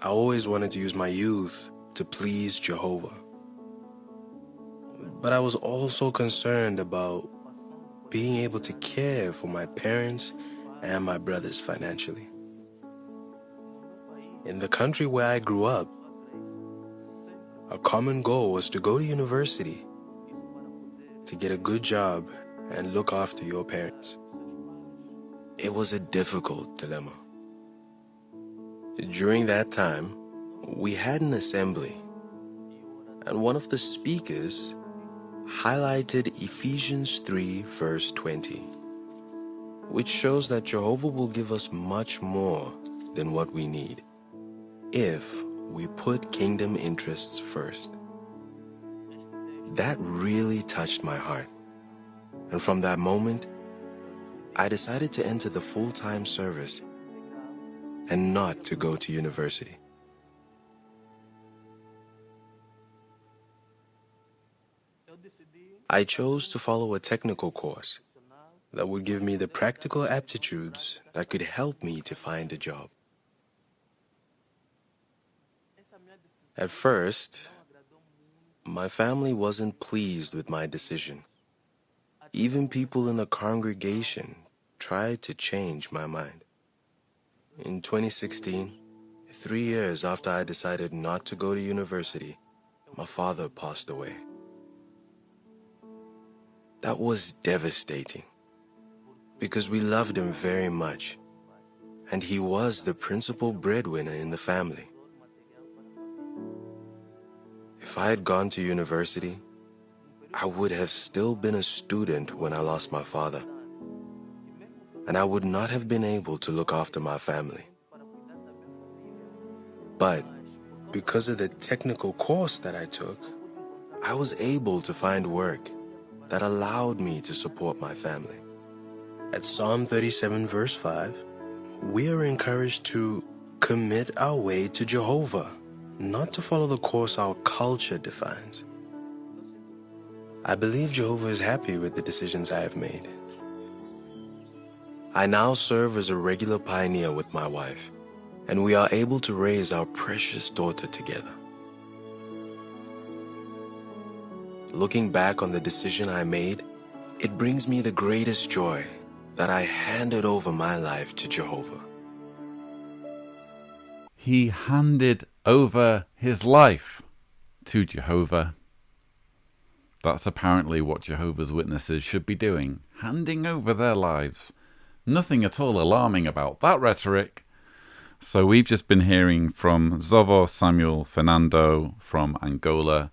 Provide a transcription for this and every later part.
I always wanted to use my youth to please Jehovah. But I was also concerned about being able to care for my parents and my brothers financially. In the country where I grew up, a common goal was to go to university, to get a good job and look after your parents. It was a difficult dilemma. During that time, we had an assembly, and one of the speakers highlighted Ephesians 3 verse 20, which shows that Jehovah will give us much more than what we need if we put kingdom interests first. That really touched my heart, and from that moment, I decided to enter the full-time service and not to go to university. I chose to follow a technical course that would give me the practical aptitudes that could help me to find a job. At first, my family wasn't pleased with my decision. Even people in the congregation tried to change my mind. In 2016, 3 years after I decided not to go to university, my father passed away. That was devastating because we loved him very much, and he was the principal breadwinner in the family. If I had gone to university, I would have still been a student when I lost my father, and I would not have been able to look after my family. But because of the technical course that I took, I was able to find work that allowed me to support my family. At Psalm 37 verse 5, we are encouraged to commit our way to Jehovah, not to follow the course our culture defines. I believe Jehovah is happy with the decisions I have made. I now serve as a regular pioneer with my wife, and we are able to raise our precious daughter together. Looking back on the decision I made, it brings me the greatest joy that I handed over my life to Jehovah. He handed over his life to Jehovah. That's apparently what Jehovah's Witnesses should be doing, handing over their lives. Nothing at all alarming about that rhetoric. So we've just been hearing from Zovo Samuel Fernando from Angola.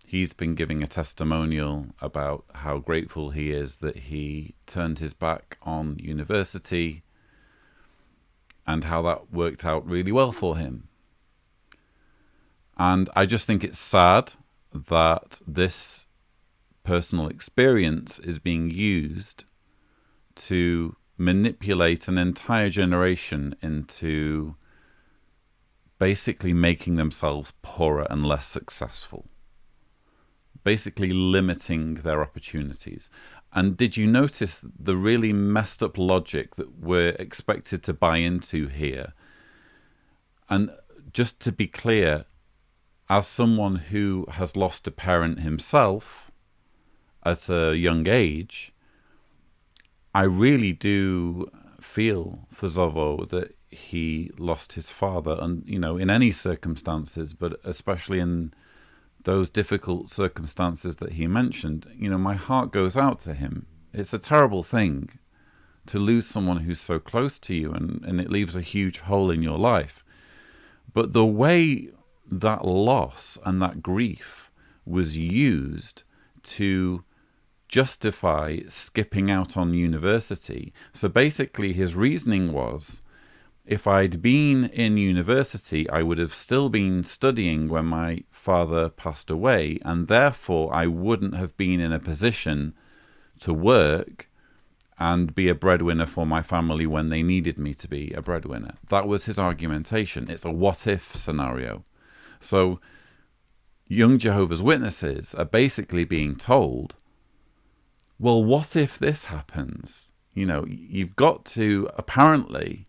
He's been giving a testimonial about how grateful he is that he turned his back on university and how that worked out really well for him. And I just think it's sad that this personal experience is being used to manipulate an entire generation into basically making themselves poorer and less successful. Basically limiting their opportunities. And did you notice the really messed up logic that we're expected to buy into here? And just to be clear, as someone who has lost a parent himself at a young age, I really do feel for Zovo that he lost his father, and in any circumstances, but especially in those difficult circumstances that he mentioned, my heart goes out to him. It's a terrible thing to lose someone who's so close to you, and it leaves a huge hole in your life. But the way that loss and that grief was used to justify skipping out on university. So basically his reasoning was, if I'd been in university, I would have still been studying when my father passed away, and therefore I wouldn't have been in a position to work and be a breadwinner for my family when they needed me to be a breadwinner. That was his argumentation. It's a what-if scenario. So young Jehovah's Witnesses are basically being told, well, what if this happens? You've got to apparently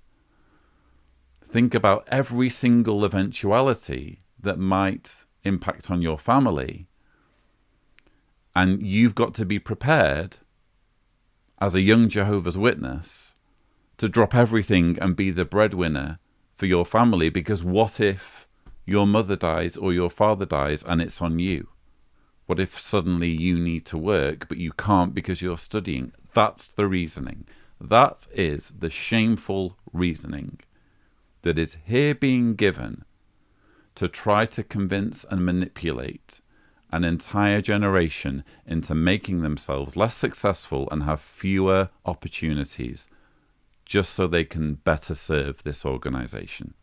Think about every single eventuality that might impact on your family. And you've got to be prepared as a young Jehovah's Witness to drop everything and be the breadwinner for your family, because what if your mother dies or your father dies and it's on you? What if suddenly you need to work but you can't because you're studying? That's the reasoning. That is the shameful reasoning that is here being given to try to convince and manipulate an entire generation into making themselves less successful and have fewer opportunities, just so they can better serve this organization.